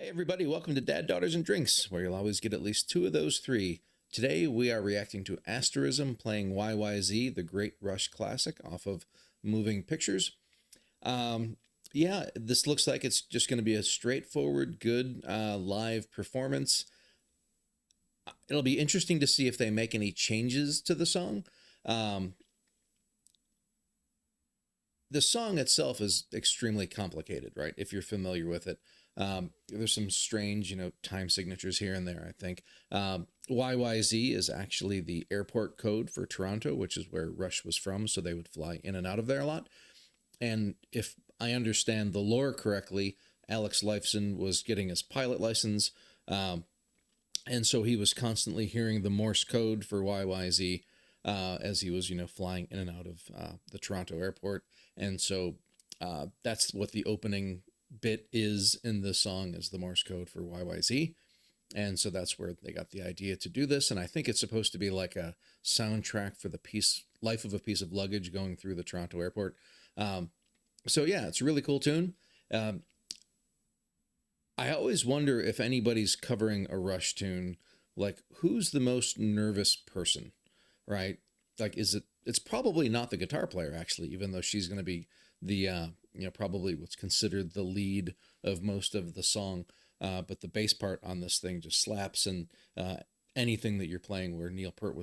Everybody, welcome to Dad, Daughters, and Drinks, where you'll always get at least two of those three. Today, we are reacting to Asterism playing YYZ, the Great Rush classic off of Moving Pictures. Yeah, this looks like it's just going to be a straightforward, good live performance. It'll be interesting to see if they make any changes to the song. The song itself is extremely complicated, right? If you're familiar with it. There's some strange, time signatures here and there, I think. YYZ is actually the airport code for Toronto, which is where Rush was from, so they would fly in and out of there a lot. And if I understand the lore correctly, Alex Lifeson was getting his pilot license, and so he was constantly hearing the Morse code for YYZ as he was, flying in and out of the Toronto airport. And so that's what the opening bit is in the song, is the Morse code for YYZ. And so that's where they got the idea to do this. And I think it's supposed to be like a soundtrack for the life of a piece of luggage going through the Toronto airport. So yeah, it's a really cool tune. I always wonder if anybody's covering a Rush tune, like who's the most nervous person, right? Like, it's probably not the guitar player, actually, even though she's going to be the, probably what's considered the lead of most of the song. But the bass part on this thing just slaps, and anything that you're playing where Neil Peart,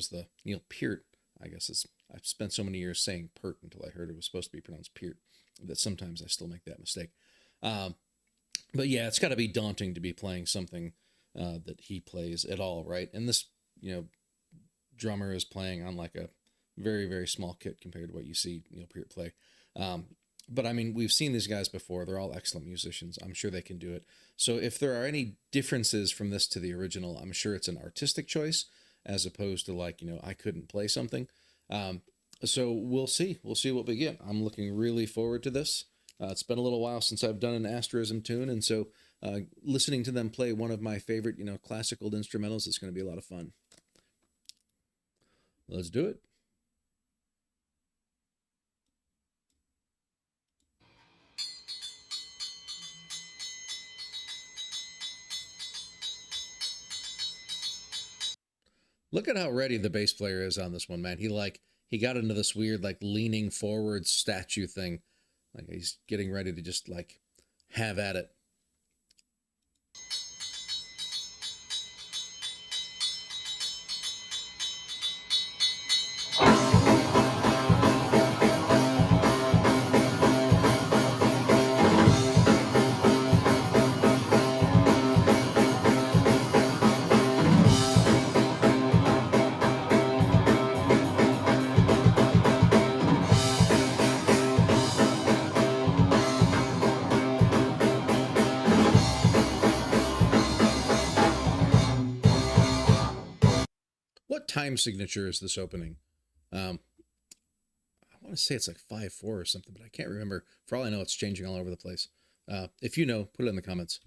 I guess I've spent so many years saying Peart until I heard it was supposed to be pronounced Peart, that sometimes I still make that mistake. But yeah, it's got to be daunting to be playing something that he plays at all, right? And this, drummer is playing on like a very, very small kit compared to what you see Neil Peart play. But I mean, we've seen these guys before. They're all excellent musicians. I'm sure they can do it. So if there are any differences from this to the original, I'm sure it's an artistic choice as opposed to like, I couldn't play something. So we'll see. We'll see what we get. I'm looking really forward to this. It's been a little while since I've done an Asterism tune. And so listening to them play one of my favorite, classical instrumentals is going to be a lot of fun. Let's do it. Look at how ready the bass player is on this one, man. He got into this weird, like, leaning forward statue thing. Like, he's getting ready to just, like, have at it. What time signature is this opening? I want to say it's like 5/4 or something, but I can't remember. For all I know, it's changing all over the place. If you know, put it in the comments.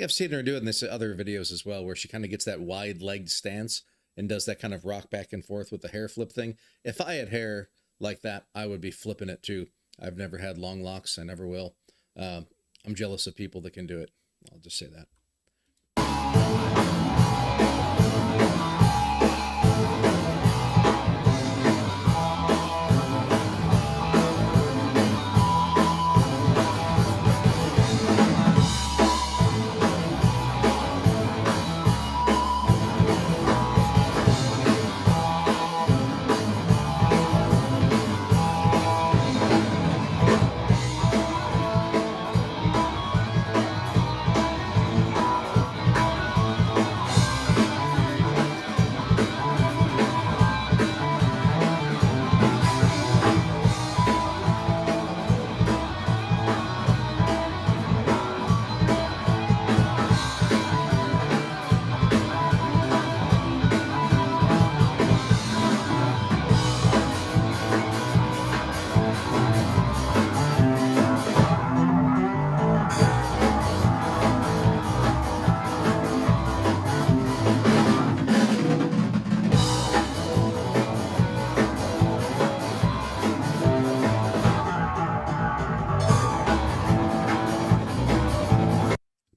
I've seen her do it in this other videos as well, where she kind of gets that wide-legged stance and does that kind of rock back and forth with the hair flip thing. If I had hair like that, I would be flipping it too. I've never had long locks. I never will. I'm jealous of people that can do it. I'll just say that.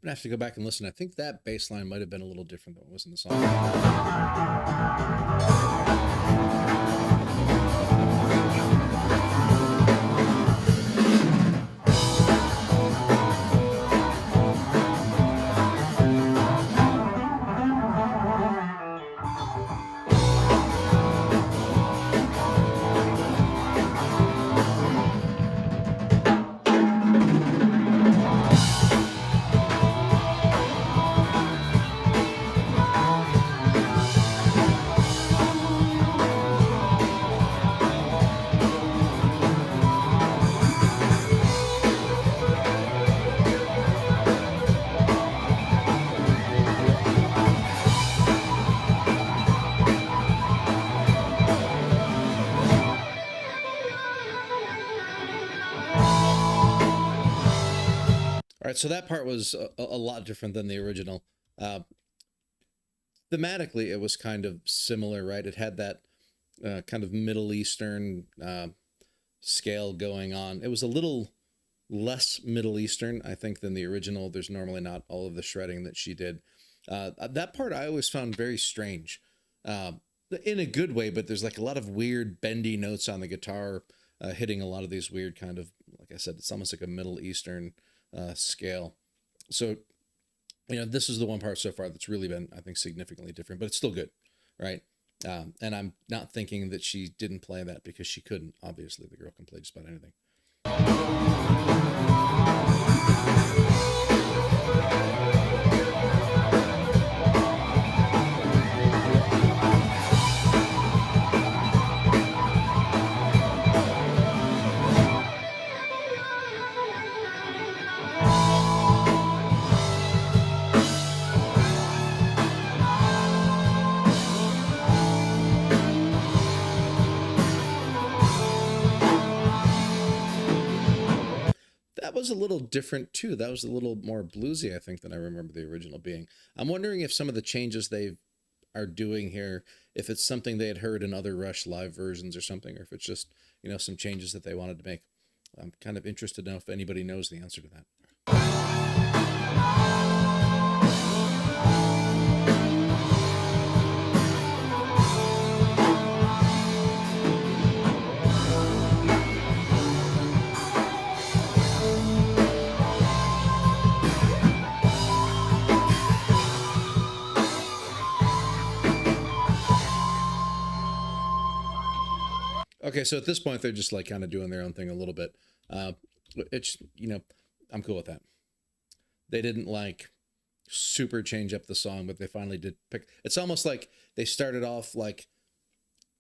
gonna have to go back and listen. I think that bass line might have been a little different than what was in the song. All right, so that part was a lot different than the original. Uh, Thematically, it was kind of similar, right? It had that kind of Middle Eastern scale going on. It was a little less Middle Eastern, I think, than the original. There's normally not all of the shredding that she did. That part I always found very strange, in a good way, but there's like a lot of weird bendy notes on the guitar, hitting a lot of these weird kind of, like I said, it's almost like a Middle Eastern scale. So, this is the one part so far that's really been, I think, significantly different, but it's still good, right? And I'm not thinking that she didn't play that because she couldn't. Obviously, the girl can play just about anything. That was a little different too. That was a little more bluesy, I think, than I remember the original being. I'm wondering if some of the changes they are doing here, if it's something they had heard in other Rush live versions or something, or if it's just, some changes that they wanted to make. I'm kind of interested to know if anybody knows the answer to that. Okay, so at this point, they're just like kind of doing their own thing a little bit. It's, I'm cool with that. They didn't like super change up the song, but they finally did pick. It's almost like they started off like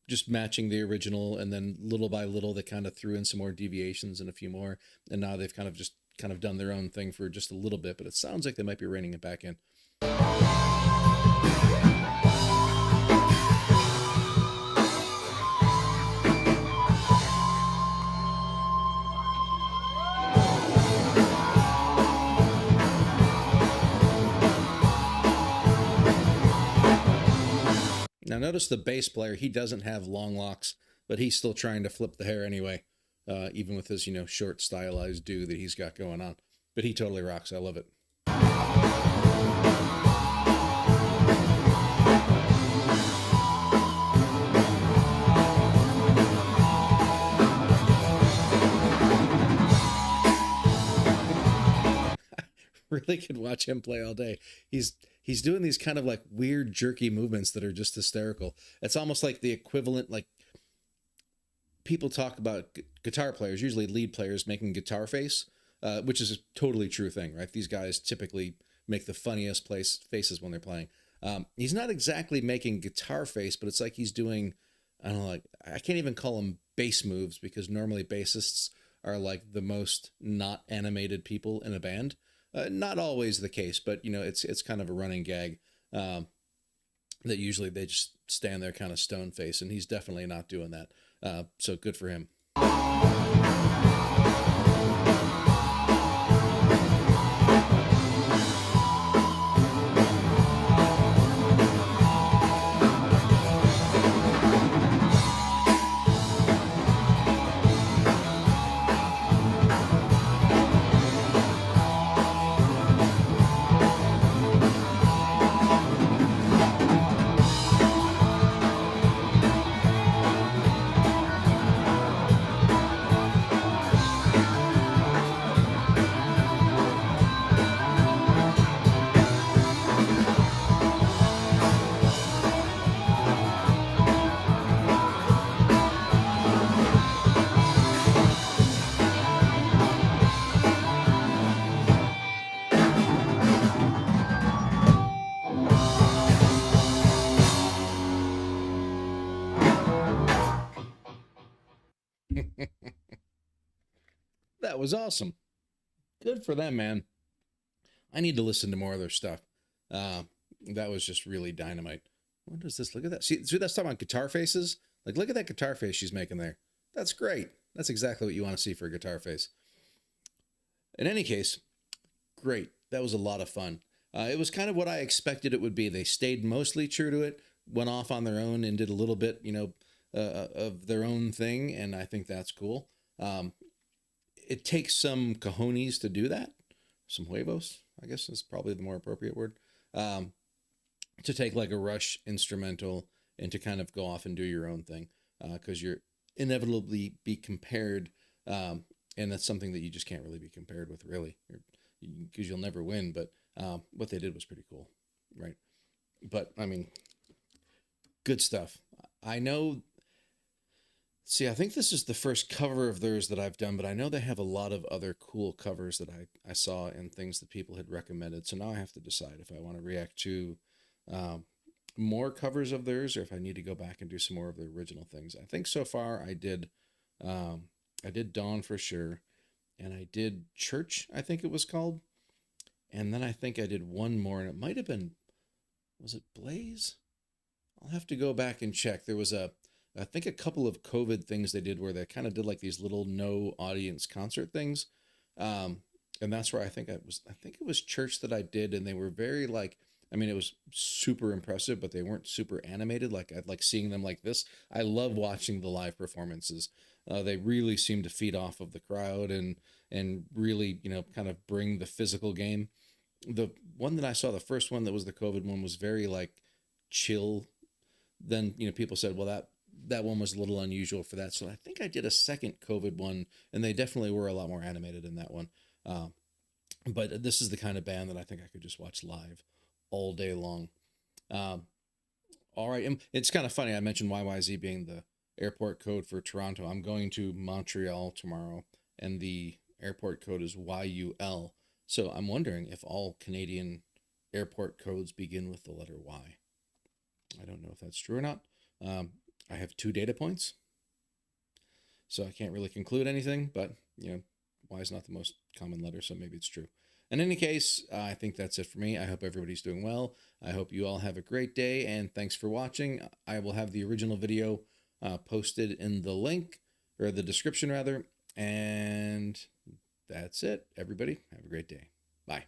just matching the original, and then little by little, they kind of threw in some more deviations and a few more. And now they've kind of done their own thing for just a little bit, but it sounds like they might be reining it back in. Now notice the bass player, he doesn't have long locks, but he's still trying to flip the hair anyway, even with his, short stylized do that he's got going on. But he totally rocks. I love it. Really could watch him play all day. He's doing these kind of like weird jerky movements that are just hysterical. It's almost like the equivalent, like people talk about guitar players, usually lead players, making guitar face, which is a totally true thing, right? These guys typically make the funniest faces when they're playing. He's not exactly making guitar face, but it's like he's doing, I don't know, like I can't even call them bass moves because normally bassists are like the most not animated people in a band. Not always the case, but it's kind of a running gag that usually they just stand there kind of stone face, and he's definitely not doing that. So good for him. That was awesome. Good for them, man. I need to listen to more of their stuff. Uh, that was just really dynamite. What is this? Look at that. See, that's talking about guitar faces. Like, look at that guitar face she's making there. That's great. That's exactly what you want to see for a guitar face. In any case, great. That was a lot of fun. It was kind of what I expected it would be. They stayed mostly true to it, went off on their own and did a little bit, of their own thing. And I think that's cool. It takes some cojones to do that. Some huevos, I guess is probably the more appropriate word. Um, to take like a Rush instrumental and to kind of go off and do your own thing, because you're inevitably be compared, and that's something that you just can't really be compared with, really, because you'll never win. But what they did was pretty cool, right? But I mean, good stuff. I know. See, I think this is the first cover of theirs that I've done, but I know they have a lot of other cool covers that I saw and things that people had recommended. So now I have to decide if I want to react to um, more covers of theirs or if I need to go back and do some more of the original things. I think so far I did Dawn for sure, and I did Church, I think it was called, and then I think I did one more, and it might have been, was it Blaze? I'll have to go back and check. There was I think a couple of COVID things they did where they kind of did like these little no audience concert things. And that's where I think it was Church that I did. And they were very like, I mean, it was super impressive, but they weren't super animated. Like I'd like seeing them like this. I love watching the live performances. They really seem to feed off of the crowd and really, kind of bring the physical game. The one that I saw, the first one that was the COVID one, was very like chill. Then people said, well, that one was a little unusual for that. So I think I did a second COVID one, and they definitely were a lot more animated in that one. But this is the kind of band that I think I could just watch live all day long. Um, all right, and it's kind of funny. I mentioned YYZ being the airport code for Toronto. I'm going to Montreal tomorrow, and the airport code is YUL. So I'm wondering if all Canadian airport codes begin with the letter Y. I don't know if that's true or not. I have 2 data points, so I can't really conclude anything, but, Y is not the most common letter, so maybe it's true. In any case, I think that's it for me. I hope everybody's doing well. I hope you all have a great day, and thanks for watching. I will have the original video posted in the link, or the description rather, and that's it. Everybody, have a great day. Bye.